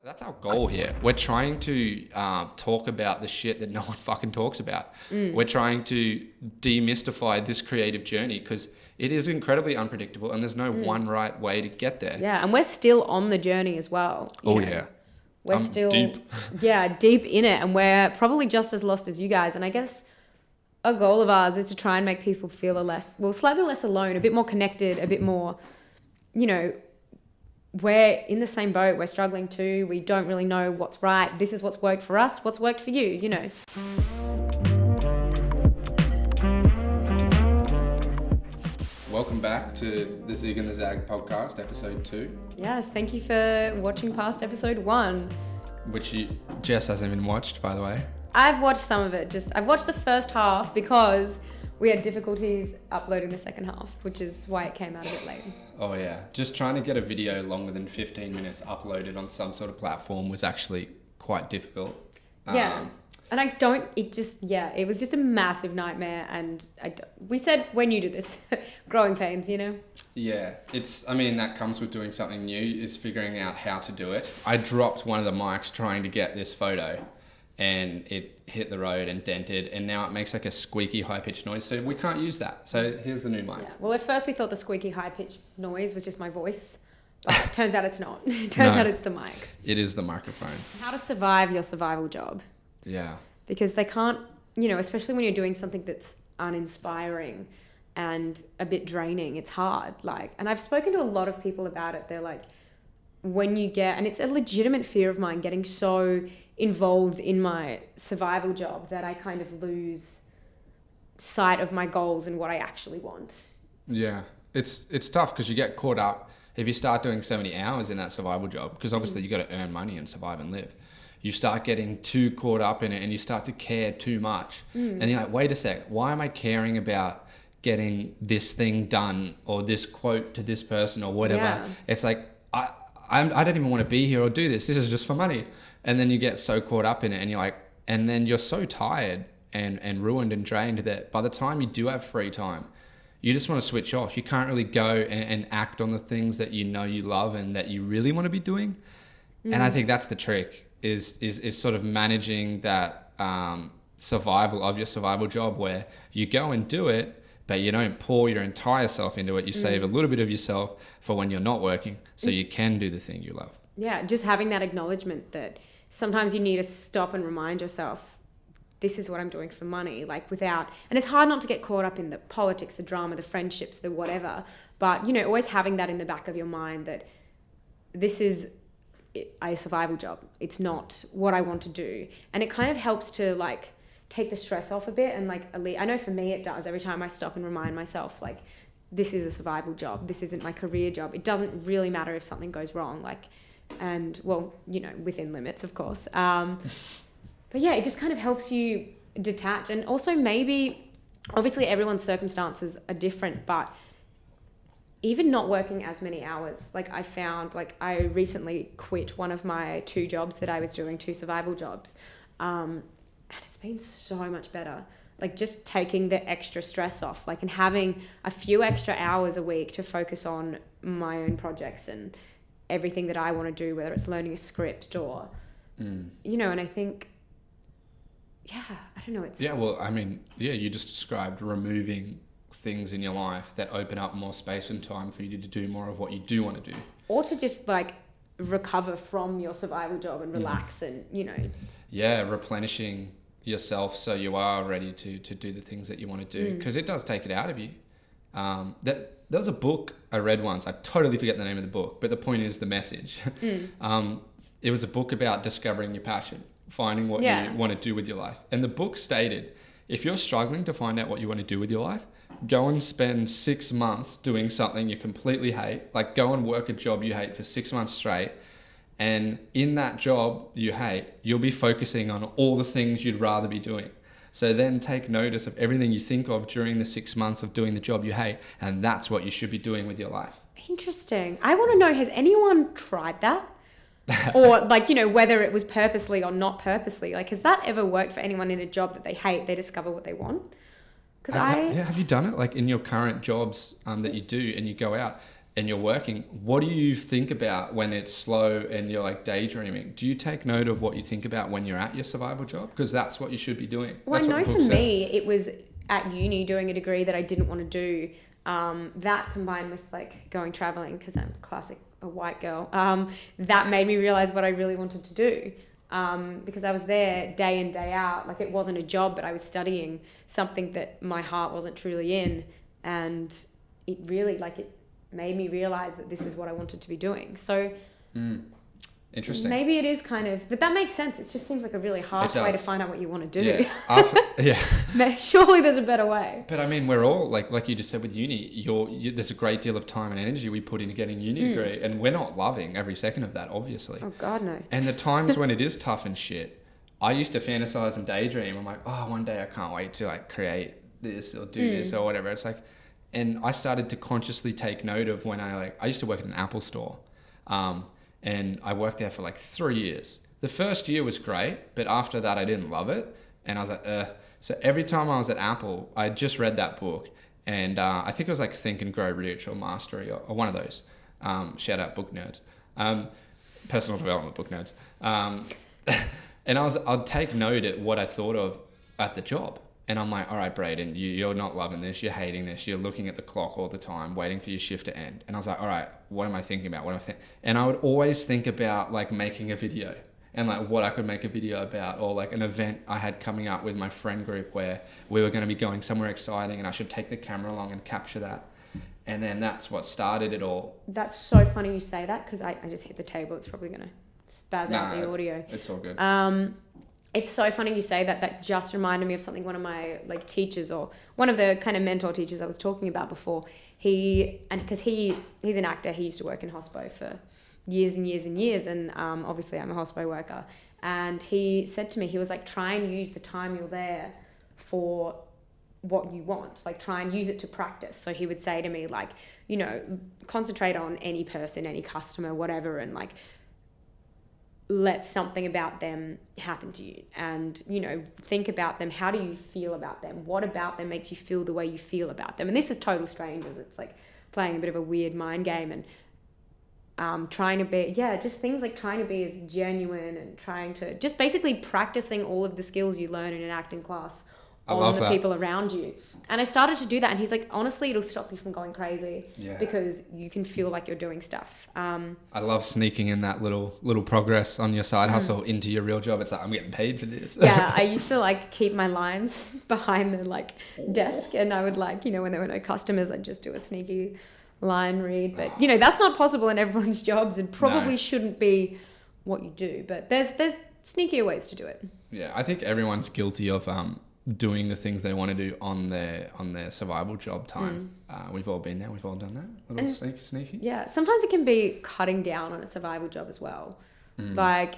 That's our goal here. We're trying to talk about the shit that no one fucking talks about. We're trying to demystify this creative journey because it is incredibly unpredictable and there's no one right way to get there. Yeah, and we're still on the journey as well. Yeah. We're still deep. deep in it, and we're probably just as lost as you guys. And I guess a goal of ours is to try and make people feel slightly less alone, a bit more connected, a bit more, we're in the same boat. We're struggling too. We don't really know what's right. This is what's worked for us. What's worked for you, Welcome back to the Zig The Zag Podcast, episode 2. Yes, thank you for watching past episode 1. Which Jess hasn't even watched, by the way. I've watched some of it. I've watched the first half because we had difficulties uploading the second half, which is why it came out a bit late. Oh yeah, just trying to get a video longer than 15 minutes uploaded on some sort of platform was actually quite difficult. Yeah, and it was just a massive nightmare, and we said we're new to this, growing pains, Yeah, that comes with doing something new, is figuring out how to do it. I dropped one of the mics trying to get this photo, and it hit the road and dented, and now it makes like a squeaky high-pitched noise, so we can't use that. So here's the new mic. Yeah. Well, at first we thought the squeaky high-pitched noise was just my voice, but it turns out it's not. It turns out it's the mic. It is the microphone. How to survive your survival job. Yeah. Because they can't, especially when you're doing something that's uninspiring and a bit draining, it's hard. And I've spoken to a lot of people about it. They're like, and it's a legitimate fear of mine, getting so involved in my survival job that I kind of lose sight of my goals and what I actually want. Yeah, it's tough because you get caught up if you start doing so many hours in that survival job, because obviously you got to earn money and survive and live. You start getting too caught up in it and you start to care too much. And you're like, wait a sec, why am I caring about getting this thing done or this quote to this person or whatever? Yeah. It's like, I don't even want to be here or do this. This is just for money. And then you get so caught up in it and you're like, and then you're so tired and ruined and drained that by the time you do have free time, you just want to switch off. You can't really go and act on the things that you love and that you really want to be doing. And I think that's the trick is sort of managing that survival of your survival job, where you go and do it, but you don't pour your entire self into it. You save a little bit of yourself for when you're not working, so you can do the thing you love. Yeah, just having that acknowledgement that sometimes you need to stop and remind yourself, this is what I'm doing for money, and it's hard not to get caught up in the politics, the drama, the friendships, the whatever, but, always having that in the back of your mind that this is a survival job. It's not what I want to do. And it kind of helps to take the stress off a bit and I know for me it does. Every time I stop and remind myself this is a survival job. This isn't my career job. It doesn't really matter if something goes wrong. Within limits, of course. But yeah, it just kind of helps you detach. And also maybe, obviously everyone's circumstances are different, but even not working as many hours, I found, I recently quit one of my 2 jobs that I was doing, 2 survival jobs. And it's been so much better. Just taking the extra stress off, and having a few extra hours a week to focus on my own projects and everything that I want to do, whether it's learning a script or, and I think, I don't know. You just described removing things in your life that open up more space and time for you to do more of what you do want to do. Or to just recover from your survival job and relax and, Yeah, replenishing yourself so you are ready to do the things that you want to do, because it does take it out of you. There was a book I read once. I totally forget the name of the book, but the point is the message. It was a book about discovering your passion, finding what you want to do with your life. And the book stated, if you're struggling to find out what you want to do with your life, go and spend 6 months doing something you completely hate. Go and work a job you hate for 6 months straight. And in that job you hate, you'll be focusing on all the things you'd rather be doing. So then take notice of everything you think of during the 6 months of doing the job you hate. And that's what you should be doing with your life. Interesting. I want to know, has anyone tried that? Or whether it was purposely or not purposely. Has that ever worked for anyone in a job that they hate, they discover what they want? Have you done it in your current jobs that you do and you go out? and you're working, what do you think about when it's slow and you're like daydreaming? Do you take note of what you think about when you're at your survival job? Because that's what you should be doing. Well, I know for me, it was at uni doing a degree that I didn't want to do. That combined with like going traveling, because I'm classic a white girl, that made me realize what I really wanted to do. Because I was there day in, day out. Like, it wasn't a job, but I was studying something that my heart wasn't truly in. And it really, like, it made me realize that this is what I wanted to be doing. So interesting. Maybe it is kind of, but that makes sense. It just seems like a really harsh way to find out what you want to do. Yeah. Surely there's a better way. But I mean, we're all like you just said with uni, there's a great deal of time and energy we put into getting a uni degree, and we're not loving every second of that, obviously. Oh God, no. And the times when it is tough and shit, I used to fantasize and daydream. I'm like, oh, one day I can't wait to like create this or do this or whatever. It's like, and I started to consciously take note of when I used to work at an Apple store. And I worked there for like 3 years. The first year was great, but after that I didn't love it. And I was like, So every time I was at Apple, I just read that book. And I think it was like Think and Grow Rich or Mastery or one of those. Shout out book nerds. Personal development book nerds. And I'd take note at what I thought of at the job. And I'm like, all right, Brayden, you're not loving this. You're hating this. You're looking at the clock all the time, waiting for your shift to end. And I was like, all right, what am I thinking about? And I would always think about like making a video and like what I could make a video about, or like an event I had coming up with my friend group where we were going to be going somewhere exciting and I should take the camera along and capture that. And then that's what started it all. Like so funny you say that, because I just hit the table. It's probably going to spaz out the audio. It's all good. It's so funny you say that. That just reminded me of something one of my like teachers, or one of the kind of mentor teachers I was talking about before. Because he's an actor, he used to work in hospo for years and years and years, and obviously I'm a hospo worker. And he said to me, he was like, try and use the time you're there for what you want. Like, try and use it to practice. So he would say to me, like, you know, concentrate on any person, any customer, whatever, and like, let something about them happen to you, and you know, think about them. How do you feel about them? What about them makes you feel the way you feel about them? And this is total strangers. It's like playing a bit of a weird mind game, and trying to be, just things like trying to be as genuine, and trying to just basically practicing all of the skills you learn in an acting class on the people around you. And I started to do that, and he's like, honestly, it'll stop you from going crazy, because you can feel like you're doing stuff. I love sneaking in that little progress on your side hustle into your real job. It's like, I'm getting paid for this. I used to like keep my lines behind the like desk, and I would like, you know, when there were no customers, I'd just do a sneaky line read. But you know, that's not possible in everyone's jobs, and probably shouldn't be what you do, but there's sneakier ways to do it. I think everyone's guilty of doing the things they want to do on their survival job time. We've all been there. We've all done that. A little sneaky. Yeah. Sometimes it can be cutting down on a survival job as well. Like,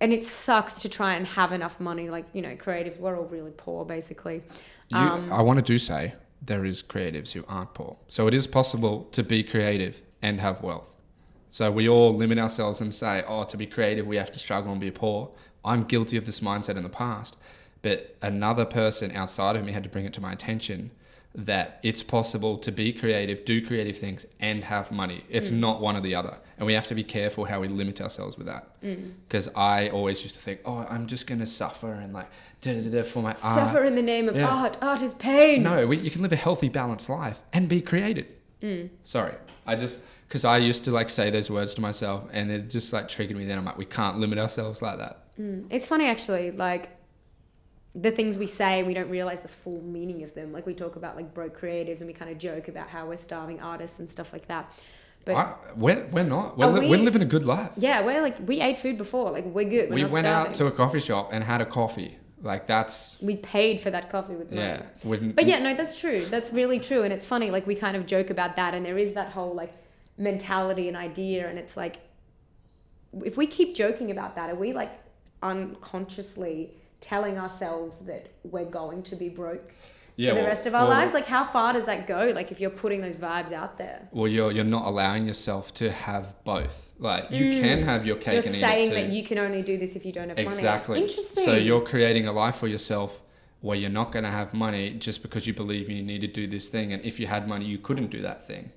and it sucks to try and have enough money. Like, you know, creatives, we're all really poor, basically. I want to say there is creatives who aren't poor. So it is possible to be creative and have wealth. So we all limit ourselves and say, to be creative, we have to struggle and be poor. I'm guilty of this mindset in the past. But another person outside of me had to bring it to my attention that it's possible to be creative, do creative things, and have money. It's not one or the other. And we have to be careful how we limit ourselves with that. Because I always used to think, I'm just going to suffer and like, for my art. Suffer in the name of art. Art is pain. No, you can live a healthy, balanced life and be creative. Sorry. Because I used to like say those words to myself, and it just like triggered me. Then I'm like, we can't limit ourselves like that. It's funny actually, like, the things we say, we don't realize the full meaning of them. Like, we talk about like broke creatives, and we kind of joke about how we're starving artists and stuff like that. But we're not. We're living a good life. Yeah, we're like, we ate food before. Like, we're good. We went out to a coffee shop and had a coffee. Like, that's... We paid for that coffee with money. Yeah. But yeah, no, that's true. That's really true. And it's funny, like, we kind of joke about that, and there is that whole like mentality and idea, and it's like, if we keep joking about that, are we like unconsciously telling ourselves that we're going to be broke for the rest of our lives? Like, how far does that go? Like, if you're putting those vibes out there. Well, you're not allowing yourself to have both. Like, you can have your cake and eat it too. You're saying that you can only do this if you don't have money. Exactly. Interesting. So you're creating a life for yourself where you're not going to have money just because you believe you need to do this thing. And if you had money, you couldn't do that thing.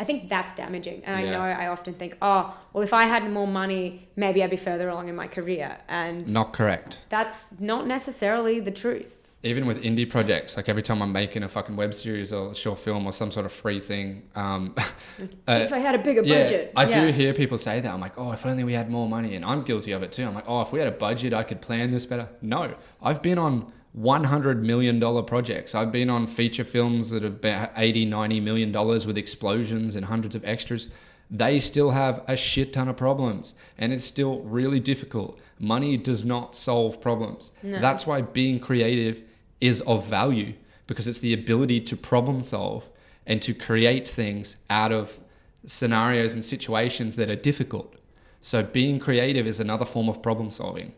I think that's damaging. And I know I often think, oh, well, if I had more money, maybe I'd be further along in my career. And not correct. That's not necessarily the truth. Even with indie projects, like every time I'm making a fucking web series or a short film or some sort of free thing. If I had a bigger budget. I do hear people say that. I'm like, oh, if only we had more money. And I'm guilty of it too. I'm like, oh, if we had a budget, I could plan this better. No, I've been on $100 million projects. I've been on feature films that have been $80, $90 million with explosions and hundreds of extras. They still have a shit ton of problems and it's still really difficult. Money does not solve problems. No. That's why being creative is of value, because it's the ability to problem solve and to create things out of scenarios and situations that are difficult. So being creative is another form of problem solving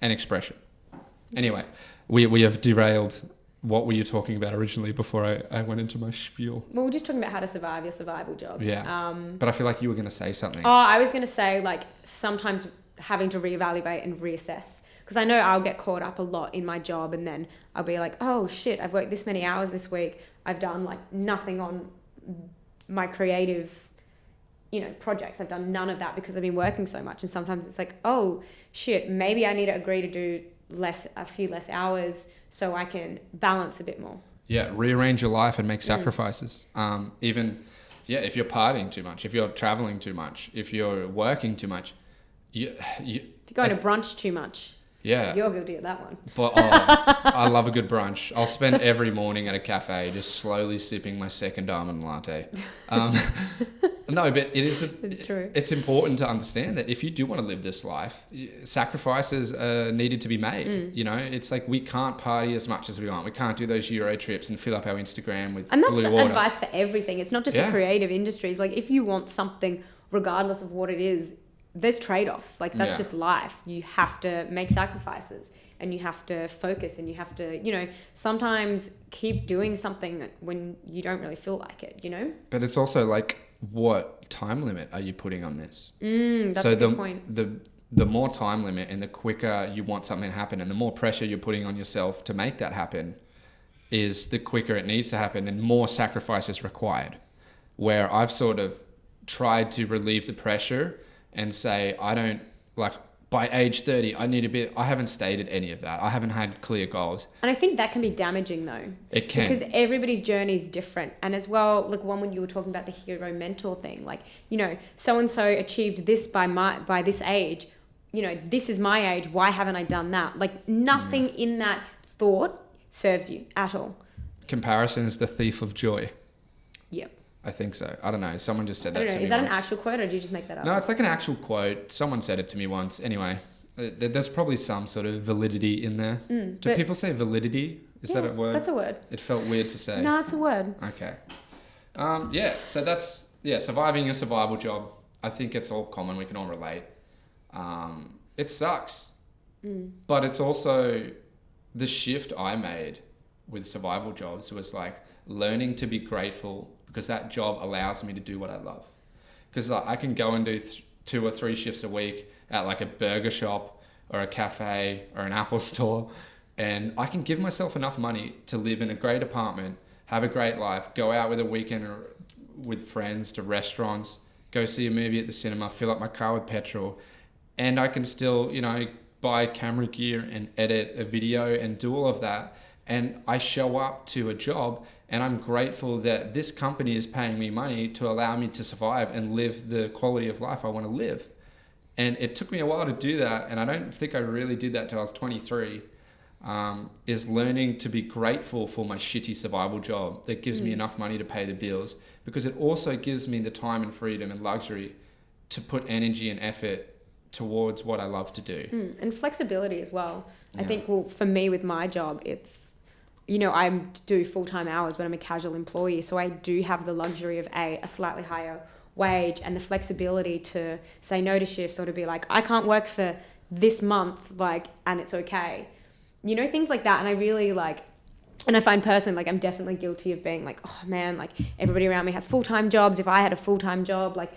and expression. Anyway, we have derailed. What were you talking about originally before I went into my spiel? Well, we're just talking about how to survive your survival job. Yeah. But I feel like you were going to say something. Oh, I was going to say, like, sometimes having to reevaluate and reassess. Because I know I'll get caught up a lot in my job and then I'll be like, oh shit, I've worked this many hours this week. I've done like nothing on my creative, projects. I've done none of that because I've been working so much. And sometimes it's like, oh shit, maybe I need to agree to do a few less hours so I can balance a bit more. Yeah, rearrange your life and make sacrifices. If you're partying too much, if you're traveling too much, if you're working too much, if you're going to brunch too much. Yeah. You're guilty of that one. But I love a good brunch. I'll spend every morning at a cafe just slowly sipping my second almond latte. No, but it's true. It's important to understand that if you do want to live this life, sacrifices are needed to be made. It's like we can't party as much as we want. We can't do those Euro trips and fill up our Instagram with blue water. And that's advice for everything. It's not just the creative industries. Like if you want something, regardless of what it is, there's trade-offs. Like that's just life. You have to make sacrifices and you have to focus and you have to, sometimes keep doing something when you don't really feel like it, But it's also like, what time limit are you putting on this? That's a good point. The more time limit and the quicker you want something to happen and the more pressure you're putting on yourself to make that happen is the quicker it needs to happen and more sacrifice is required. Where I've sort of tried to relieve the pressure and say, by age 30, I haven't stated any of that. I haven't had clear goals. And I think that can be damaging though. It can. Because everybody's journey is different. And as well, like one when you were talking about the hero mentor thing, like, so-and-so achieved this by this age, this is my age. Why haven't I done that? Like nothing in that thought serves you at all. Comparison is the thief of joy. Yep. I think so. I don't know. Someone just said that to me. Is that an actual quote or did you just make that up? No, it's like an actual quote. Someone said it to me once. Anyway, there's probably some sort of validity in there. Do people say validity? Is that a word? That's a word. It felt weird to say. No, it's a word. Okay. So that's, surviving your survival job. I think it's all common. We can all relate. It sucks. But it's also the shift I made with survival jobs was like learning to be grateful because that job allows me to do what I love. Because I can go and do 2 or 3 shifts a week at like a burger shop or a cafe or an Apple store, and I can give myself enough money to live in a great apartment, have a great life, go out with a weekend or with friends to restaurants, go see a movie at the cinema, fill up my car with petrol, and I can still, buy camera gear and edit a video and do all of that. And I show up to a job and I'm grateful that this company is paying me money to allow me to survive and live the quality of life I want to live. And it took me a while to do that. And I don't think I really did that till I was 23, is learning to be grateful for my shitty survival job that gives me enough money to pay the bills, because it also gives me the time and freedom and luxury to put energy and effort towards what I love to do. And flexibility as well. I think, for me with my job, it's, I do full-time hours, but I'm a casual employee. So I do have the luxury of a slightly higher wage and the flexibility to say no to shifts or to be like, I can't work for this month, and it's okay. Things like that. And I really and I find personally, I'm definitely guilty of being like, oh man, everybody around me has full-time jobs. If I had a full-time job, but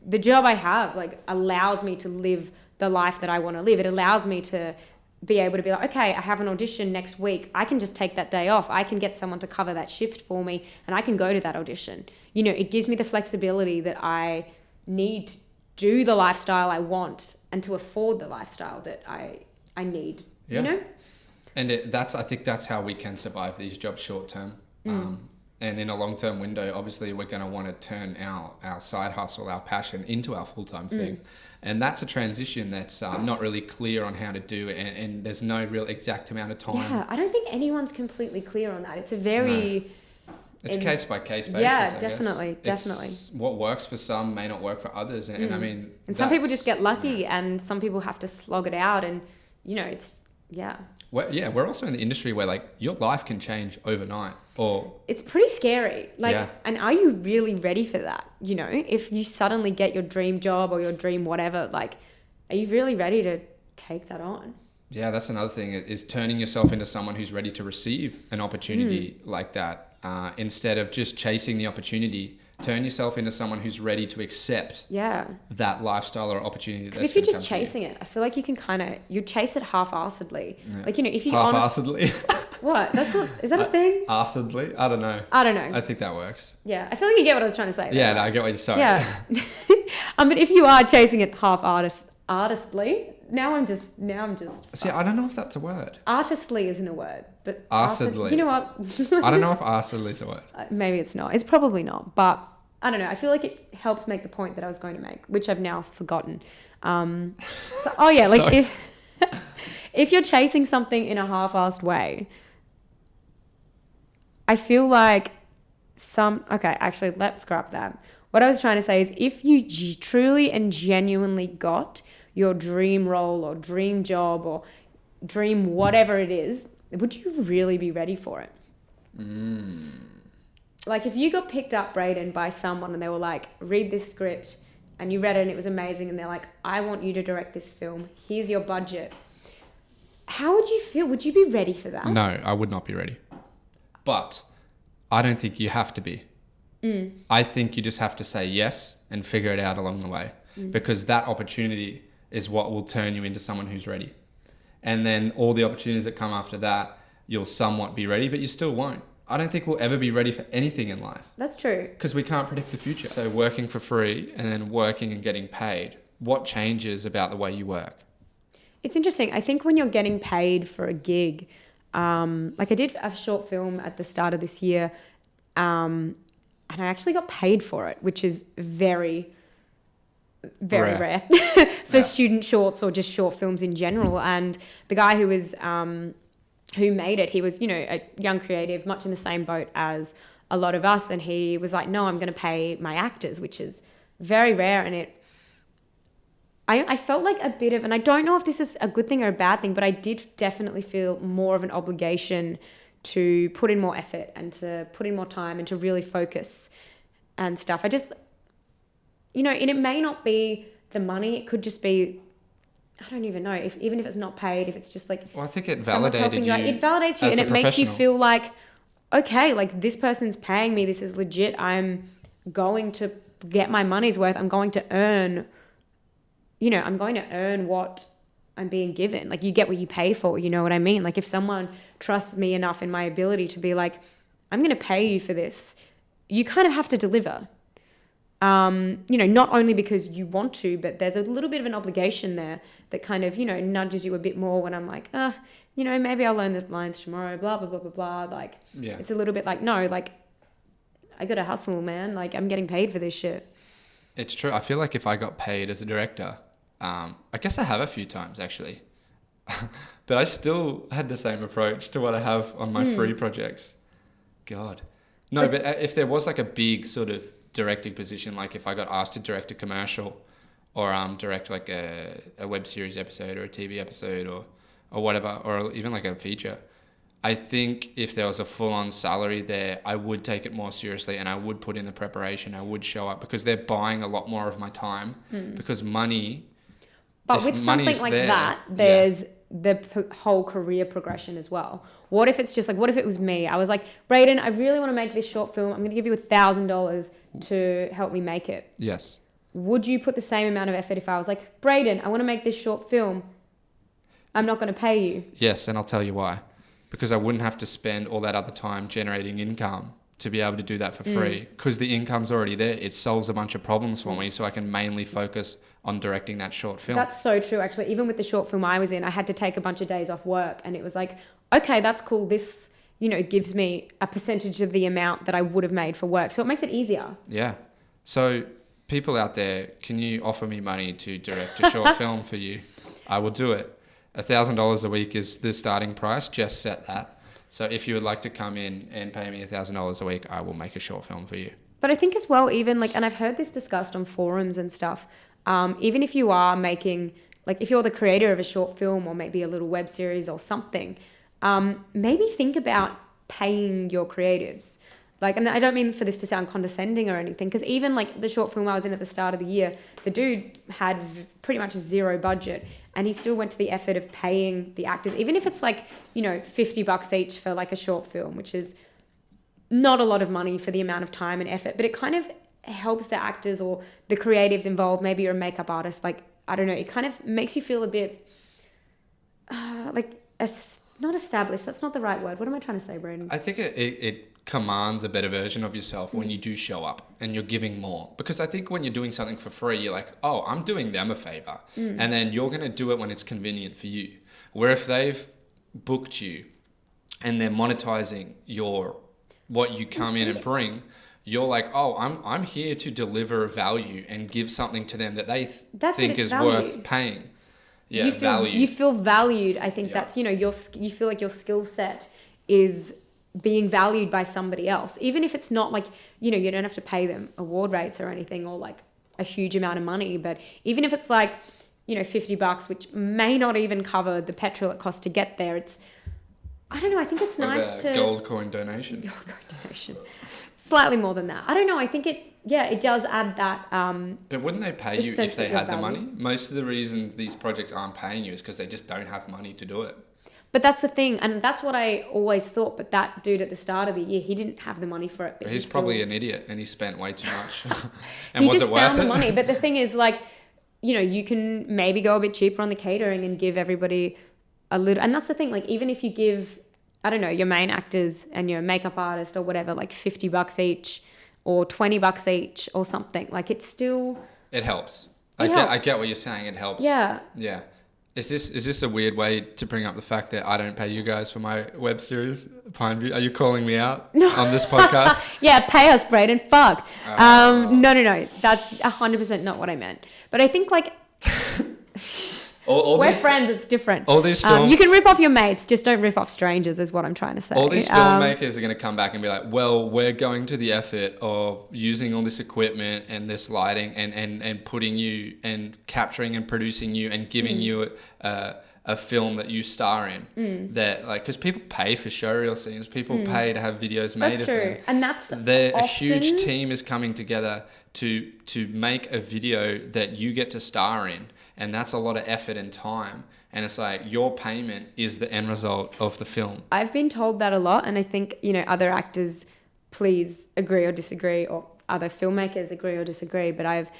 the job I have, allows me to live the life that I want to live. It allows me to be able to be like, okay, I have an audition next week. I can just take that day off. I can get someone to cover that shift for me and I can go to that audition. You know, it gives me the flexibility that I need to do the lifestyle I want and to afford the lifestyle that I need, you know? And I think that's how we can survive these jobs short term. And in a long-term window, obviously we're going to want to turn our side hustle, our passion into our full-time thing. And that's a transition that's not really clear on how to do, and there's no real exact amount of time. Yeah, I don't think anyone's completely clear on that. It's a very... No. It's case by case basis. Yeah, definitely. It's what works for some may not work for others. And I mean... And some people just get lucky and some people have to slog it out and, you know, it's... Yeah. We're also in the industry where like your life can change overnight, or it's pretty scary. Like, and are you really ready for that? You know, if you suddenly get your dream job or your dream whatever, like, are you really ready to take that on? Yeah, that's another thing, is turning yourself into someone who's ready to receive an opportunity like that, instead of just chasing the opportunity. Turn yourself into someone who's ready to accept that lifestyle or opportunity. Because if you're just chasing it, I feel like you can you chase it half-assedly. Yeah. Like, you know, if you half-assedly. What? That's not, is that a thing? Assedly? I don't know. I think that works. Yeah, I feel like you get what I was trying to say. Yeah, no, I get what you're saying. Yeah. But if you are chasing it artistly, now I'm just. See, I don't know if that's a word. Artistly isn't a word, but artistly. You know what? I don't know if artistly is a word. Maybe it's not. It's probably not, but I don't know. I feel like it helps make the point that I was going to make, which I've now forgotten. If you're chasing something in a half-assed way, I feel like actually, let's scrap that. What I was trying to say is, if you truly and genuinely got your dream role or dream job or dream whatever it is, would you really be ready for it? Like, if you got picked up, Brayden, by someone and they were like, read this script, and you read it and it was amazing, and they're like, I want you to direct this film. Here's your budget. How would you feel? Would you be ready for that? No, I would not be ready. But I don't think you have to be. I think you just have to say yes and figure it out along the way, because that opportunity is what will turn you into someone who's ready. And then all the opportunities that come after that, you'll somewhat be ready, but you still won't. I don't think we'll ever be ready for anything in life. That's true. Because we can't predict the future. So working for free and then working and getting paid, what changes about the way you work? It's interesting. I think when you're getting paid for a gig, like I did a short film at the start of this year, and I actually got paid for it, which is very, very rare for student shorts or just short films in general. And the guy who was... who made it, he was, you know, a young creative, much in the same boat as a lot of us. And he was like, no, I'm going to pay my actors, which is very rare. And I felt like a bit of, and I don't know if this is a good thing or a bad thing, but I did definitely feel more of an obligation to put in more effort and to put in more time and to really focus and stuff. I just, you know, and it may not be the money, it could just be, I don't even know, even if it's not paid, if it's just like... Well, I think it validated you. It validates you and it makes you feel like, okay, like this person's paying me, this is legit, I'm going to get my money's worth, I'm going to earn, you know, I'm going to earn what I'm being given. Like, you get what you pay for, you know what I mean? Like, if someone trusts me enough in my ability to be like, I'm going to pay you for this, you kind of have to deliver. You know, not only because you want to, but there's a little bit of an obligation there that kind of, you know, nudges you a bit more when I'm like, you know, maybe I'll learn the lines tomorrow, blah, blah, blah, blah, blah. Like, It's a little bit like, no, like, I got to hustle, man. Like, I'm getting paid for this shit. It's true. I feel like if I got paid as a director, I guess I have a few times actually, but I still had the same approach to what I have on my free projects. God. No, but if there was like a big sort of directing position, like if I got asked to direct a commercial or direct like a web series episode or a TV episode or whatever, or even like a feature, I think if there was a full-on salary there, I would take it more seriously and I would put in the preparation, I would show up, because they're buying a lot more of my time because money... But with something like that, there's the whole career progression as well. What if it's just like, what if it was me? I was like, Brayden, I really want to make this short film. I'm going to give you $1,000 to help me make it. Yes. Would you put the same amount of effort if I was like, Brayden, I want to make this short film. I'm not going to pay you. Yes, and I'll tell you why. Because I wouldn't have to spend all that other time generating income to be able to do that for free. Because the income's already there. It solves a bunch of problems for me, so I can mainly focus on directing that short film. That's so true, actually. Even with the short film I was in, I had to take a bunch of days off work, and it was like, okay, that's cool. This, gives me a percentage of the amount that I would have made for work. So it makes it easier. Yeah. So people out there, can you offer me money to direct a short film for you? I will do it. $1,000 a week is the starting price. Just set that. So if you would like to come in and pay me $1,000 a week, I will make a short film for you. But I think as well, even and I've heard this discussed on forums and stuff, even if you are making, if you're the creator of a short film or maybe a little web series or something, maybe think about paying your creatives. And I don't mean for this to sound condescending or anything, because even the short film I was in at the start of the year, the dude had pretty much zero budget, and he still went to the effort of paying the actors, even if it's $50 each for a short film, which is not a lot of money for the amount of time and effort, but it kind of helps the actors or the creatives involved. Maybe you're a makeup artist, I don't know, it kind of makes you feel a bit not established. That's not the right word. What am I trying to say, Brayden? I think it commands a better version of yourself when you do show up and you're giving more. Because I think when you're doing something for free, you're like, oh, I'm doing them a favor. And then you're going to do it when it's convenient for you. Where if they've booked you and they're monetizing what you come in and bring, you're like, oh, I'm here to deliver value and give something to them that they think is worth paying. Yeah, value. You feel valued. I think that's, you feel like your skill set is being valued by somebody else. Even if it's not you don't have to pay them award rates or anything or a huge amount of money. But even if it's $50, which may not even cover the petrol it costs to get there, I don't know. I think it's nice to... Gold coin donation. Gold coin donation. Slightly more than that. I don't know. I think it does add that... but wouldn't they pay you if they had the money? Most of the reason these projects aren't paying you is because they just don't have money to do it. But that's the thing. And that's what I always thought. But that dude at the start of the year, he didn't have the money for it. But he's probably an idiot and he spent way too much. And was it worth it? He just found the money. But the thing is, you can maybe go a bit cheaper on the catering and give everybody a little... And that's the thing. Even if you give, I don't know, your main actors and your makeup artist or whatever, $50 each or $20 each or something, it's still... It helps. I get what you're saying. It helps. Yeah. Yeah. Is this a weird way to bring up the fact that I don't pay you guys for my web series, Pineview? Are you calling me out on this podcast? Yeah, pay us, Brayden. Fuck. No. That's 100% not what I meant. But I think we're friends. It's different. All these you can rip off your mates, just don't rip off strangers, is what I'm trying to say. All these filmmakers are going to come back and be like, well, we're going to the effort of using all this equipment and this lighting and putting you and capturing and producing you and giving you a film that you star in. That because people pay for showreel scenes, people pay to have videos made of them. And that's a huge team is coming together to make a video that you get to star in. And that's a lot of effort and time. And it's your payment is the end result of the film. I've been told that a lot. And I think, other actors, please agree or disagree, or other filmmakers agree or disagree. But I've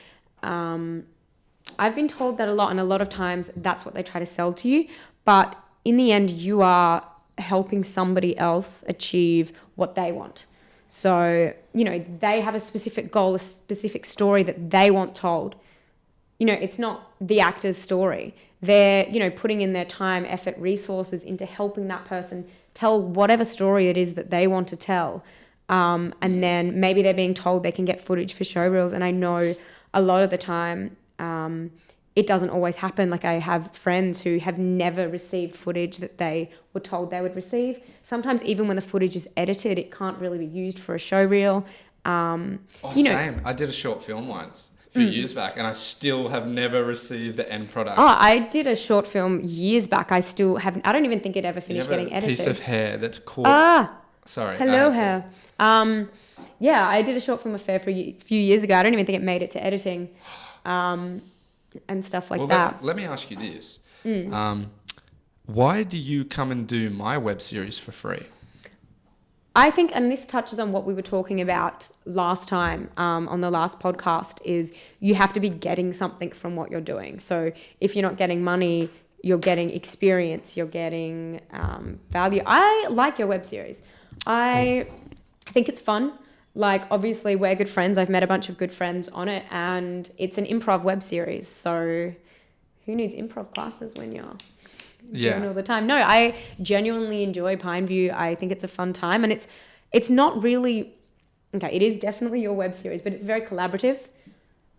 been told that a lot. And a lot of times that's what they try to sell to you. But in the end, you are helping somebody else achieve what they want. So, they have a specific goal, a specific story that they want told. It's not the actor's story. They're, putting in their time, effort, resources into helping that person tell whatever story it is that they want to tell. And then maybe they're being told they can get footage for showreels. And I know a lot of the time it doesn't always happen. I have friends who have never received footage that they were told they would receive. Sometimes even when the footage is edited, it can't really be used for a showreel. Same. I did a short film once. Few years back, and I still have never received the end product. Oh, I did a short film years back. I still haven't. I don't even think it ever finished getting edited. Piece of hair that's caught. Sorry. Hello, hair. Yeah, I did a short film affair for a few years ago. I don't even think it made it to editing, and stuff like that. Let me ask you this: why do you come and do my web series for free? I think, and this touches on what we were talking about last time on the last podcast, is you have to be getting something from what you're doing. So if you're not getting money, you're getting experience, you're getting value. I like your web series. I think it's fun. Like, obviously, we're good friends. I've met a bunch of good friends on it, and it's an improv web series. So who needs improv classes when you're doing all the time? No, I genuinely enjoy Pineview. I think it's a fun time, and it's not really... Okay, it is definitely your web series, but it's very collaborative.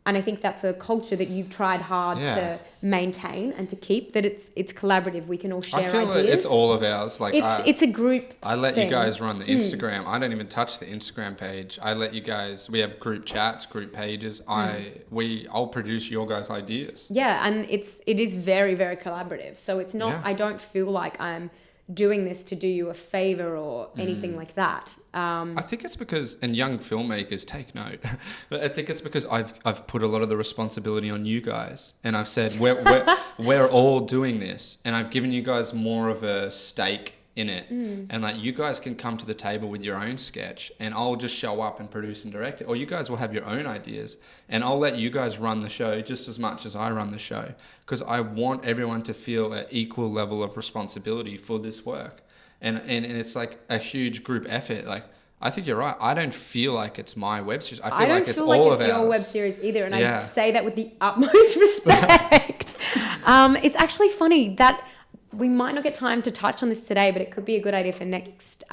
And I think that's a culture that you've tried hard to maintain and to keep, that it's collaborative. We can all share ideas. I feel that it's all of ours. Like it's a group I let thing. You guys run the Instagram. I don't even touch the Instagram page. I let you guys... We have group chats, group pages. I'll produce your guys' ideas. Yeah, and it is very, very collaborative. So it's not... I don't feel like I'm doing this to do you a favor or anything like that. I think it's because, and young filmmakers take note, but I think it's because I've put a lot of the responsibility on you guys, and I've said we're all doing this, and I've given you guys more of a stake in it, and like, you guys can come to the table with your own sketch, and I'll just show up and produce and direct it, or you guys will have your own ideas, and I'll let you guys run the show just as much as I run the show, because I want everyone to feel an equal level of responsibility for this work, and it's like a huge group effort. Like, I think you're right. I don't feel like it's my web series. I feel like it's all of ours. I don't feel like it's your web series either, and I say that with the utmost respect. It's actually funny that we might not get time to touch on this today, but it could be a good idea for next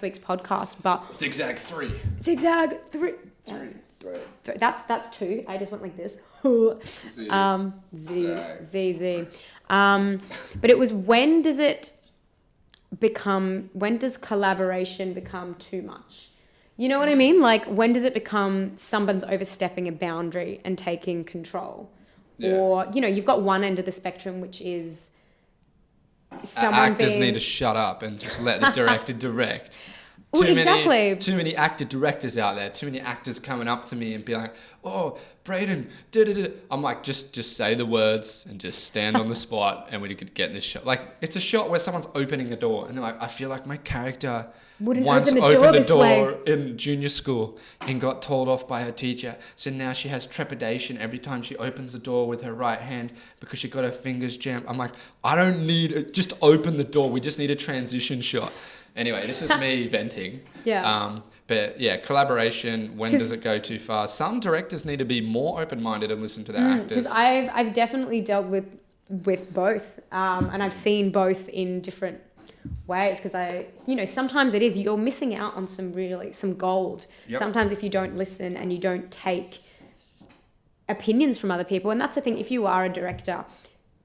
week's podcast. But Zigzag 3. Zigzag 3. That's 2. I just went like this. Z. But it was, when does collaboration become too much? You know what I mean? Like, when does it become someone's overstepping a boundary and taking control? Yeah. Or, you've got one end of the spectrum, which is actors need to shut up and just let the director direct. Too many actor directors out there. Too many actors coming up to me and be like, "Oh, Brayden, da-da-da." I'm like, just say the words and just stand on the spot, and we could get in this shot. Like, it's a shot where someone's opening a door, and they're like, "I feel like my character once opened a door in junior school and got told off by her teacher, so now she has trepidation every time she opens the door with her right hand because she got her fingers jammed." I'm like, I don't need just open the door. We just need a transition shot. Anyway, this is me venting. Yeah. But yeah, collaboration, when does it go too far? Some directors need to be more open-minded and listen to their actors. Because I've definitely dealt with both, and I've seen both in different ways, because sometimes it is, you're missing out on some gold. Yep. Sometimes if you don't listen and you don't take opinions from other people, and that's the thing, if you are a director,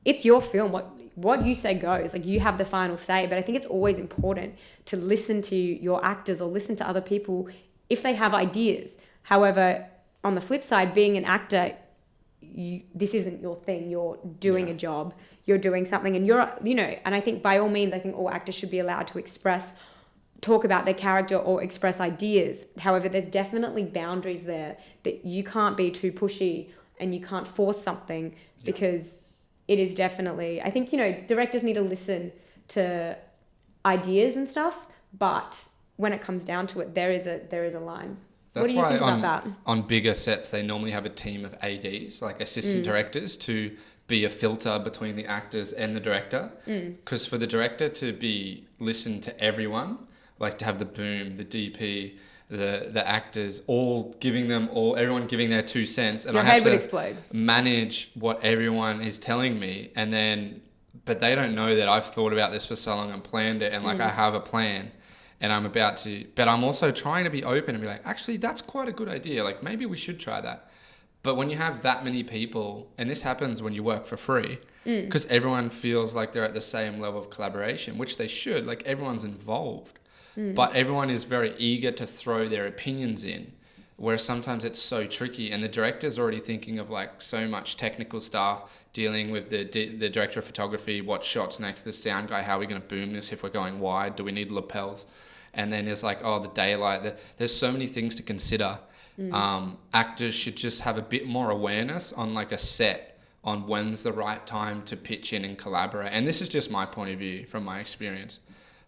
it's your film. What you say goes. Like, you have the final say, but I think it's always important to listen to your actors or listen to other people if they have ideas. However, on the flip side, being an actor, this isn't your thing. You're doing a job. You're doing something, and and I think by all means, I think all actors should be allowed to talk about their character or express ideas. However, there's definitely boundaries there that you can't be too pushy and you can't force something, because it is definitely, I think, directors need to listen to ideas and stuff, but when it comes down to it, there is a line. That's what do you think about that? On bigger sets, they normally have a team of ADs, like assistant directors, to be a filter between the actors and the director. Because for the director to listen to everyone, like to have the boom, the DP, the actors, everyone giving their 2 cents, and your head would explode. Manage what everyone is telling me, but they don't know that I've thought about this for so long and planned it, and I have a plan, and I'm about to, but I'm also trying to be open and be like, actually, that's quite a good idea. Like, maybe we should try that. But when you have that many people, and this happens when you work for free, because everyone feels like they're at the same level of collaboration, which they should, like, everyone's involved. But everyone is very eager to throw their opinions in, where sometimes it's so tricky, and the director's already thinking of like so much technical stuff, dealing with the director of photography, what shots next, the sound guy, how are we going to boom this if we're going wide, do we need lapels? And then it's like, the daylight, there's so many things to consider. Actors should just have a bit more awareness on like a set on when's the right time to pitch in and collaborate. And this is just my point of view from my experience.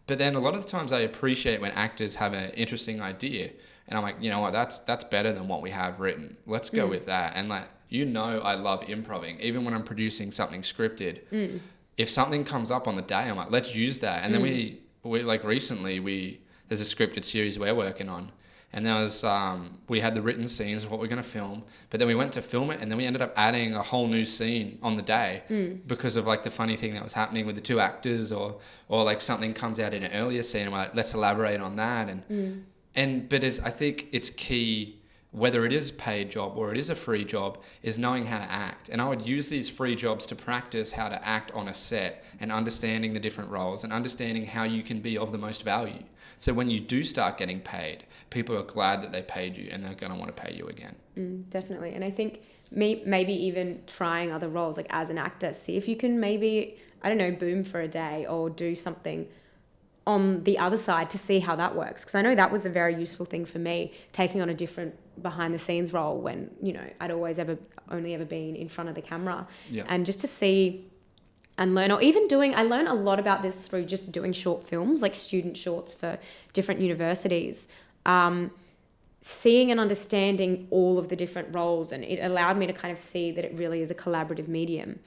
But then a lot of the times I appreciate when actors have an interesting idea, and I'm like, you know what, that's better than what we have written. Let's go with that. And like, I love improving, even when I'm producing something scripted. if something comes up on the day, I'm like, let's use that. And then we like recently, there's a scripted series we're working on. And there was, we had the written scenes of what we're going to film, but then we went to film it, and then we ended up adding a whole new scene on the day because of like the funny thing that was happening with the two actors, or like something comes out in an earlier scene, and we're like, let's elaborate on that. But I think it's key, whether it is a paid job or it is a free job, is knowing how to act. And I would use these free jobs to practice how to act on a set, and understanding the different roles and understanding how you can be of the most value. So when you do start getting paid, people are glad that they paid you, and they're going to want to pay you again. Definitely. And I think maybe even trying other roles, like as an actor, see if you can maybe, I don't know, boom for a day or do something on the other side to see how that works. Because I know that was a very useful thing for me, taking on a different behind the scenes role when, you know, I'd only ever been in front of the camera. Yeah. And just to see and learn, or even I learned a lot about this through just doing short films, like student shorts for different universities. Seeing and understanding all of the different roles, and it allowed me to kind of see that it really is a collaborative medium.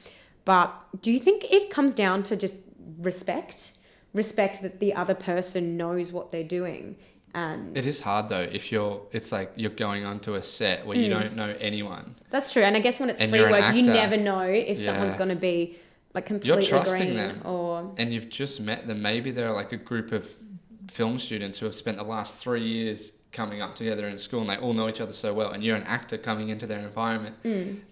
But do you think it comes down to just respect that the other person knows what they're doing? And it is hard though it's like you're going onto a set where you don't know anyone. That's true. And I guess when it's free work, you never know if someone's going to be like completely you're trusting green them, and you've just met them. Maybe they're like a group of film students who have spent the last 3 years coming up together in school, and they all know each other so well, and you're an actor coming into their environment.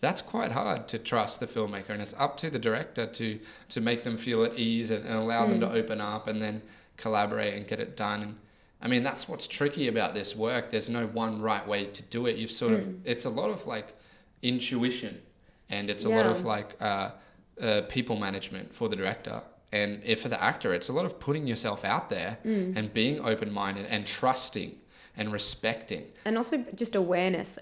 That's quite hard to trust the filmmaker, and it's up to the director to make them feel at ease and allow them to open up and then collaborate and get it done. And I mean, that's what's tricky about this work. There's no one right way to do it. You've sort of, it's a lot of like intuition, and it's a lot of like people management for the director. And if for the actor, it's a lot of putting yourself out there and being open-minded and trusting and respecting. And also just awareness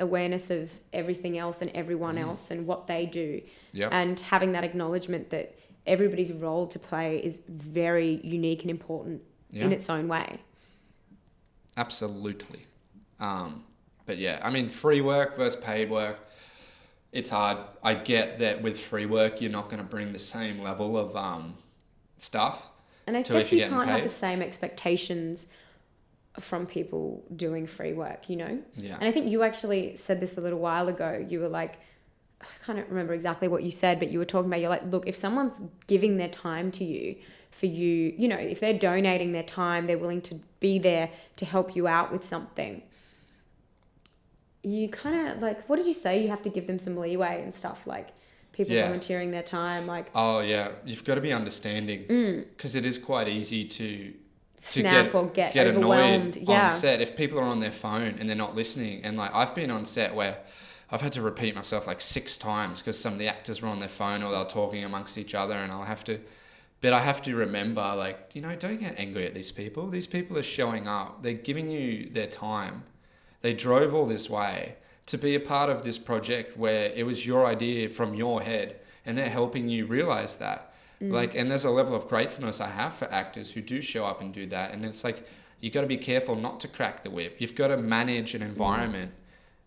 of everything else and everyone else and what they do. Yep. And having that acknowledgement that everybody's role to play is very unique and important in its own way. Absolutely. But yeah, I mean, free work versus paid work, it's hard. I get that with free work, you're not going to bring the same level of stuff. And I guess you can't have the same expectations from people doing free work, you know? Yeah. And I think you actually said this a little while ago. You were like, I can't remember exactly what you said, but you were talking about, you're like, look, if someone's giving their time to you, for you, you know, if they're donating their time, they're willing to be there to help you out with something. You kind of like, what did you say? You have to give them some leeway and stuff, like people volunteering their time. Like, oh yeah, you've got to be understanding, because it is quite easy to snap or get overwhelmed on set if people are on their phone and they're not listening. And like, I've been on set where I've had to repeat myself like 6 times because some of the actors were on their phone or they were talking amongst each other, and I have to remember, like, you know, don't get angry at these people. These people are showing up. They're giving you their time. They drove all this way to be a part of this project where it was your idea from your head, and they're helping you realize that. Like, and there's a level of gratefulness I have for actors who do show up and do that. And it's like, you got to be careful not to crack the whip. You've got to manage an environment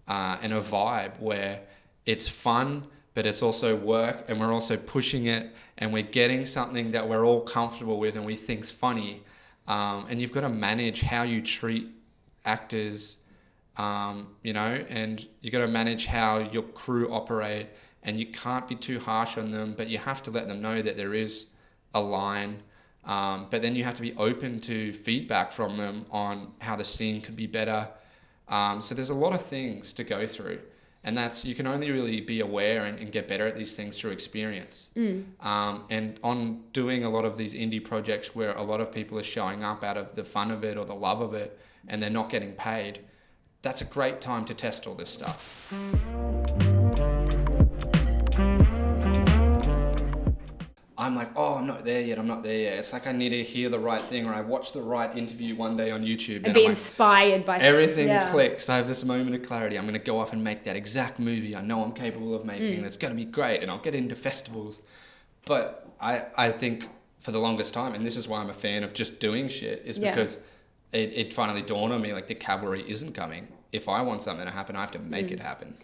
and a vibe where it's fun, but it's also work, and we're also pushing it, and we're getting something that we're all comfortable with and we think's funny. And you've got to manage how you treat actors, you know, and you got to manage how your crew operate. And you can't be too harsh on them, but you have to let them know that there is a line. But then you have to be open to feedback from them on how the scene could be better. So there's a lot of things to go through. And you can only really be aware and get better at these things through experience. And on doing a lot of these indie projects where a lot of people are showing up out of the fun of it or the love of it, and they're not getting paid, that's a great time to test all this stuff. I'm like, oh, I'm not there yet. It's like I need to hear the right thing, or I watch the right interview one day on YouTube. And be inspired by everything clicks. I have this moment of clarity. I'm going to go off and make that exact movie I know I'm capable of making. It's going to be great, and I'll get into festivals. But I think for the longest time, and this is why I'm a fan of just doing shit, is because it finally dawned on me, like, the cavalry isn't coming. If I want something to happen, I have to make it happen.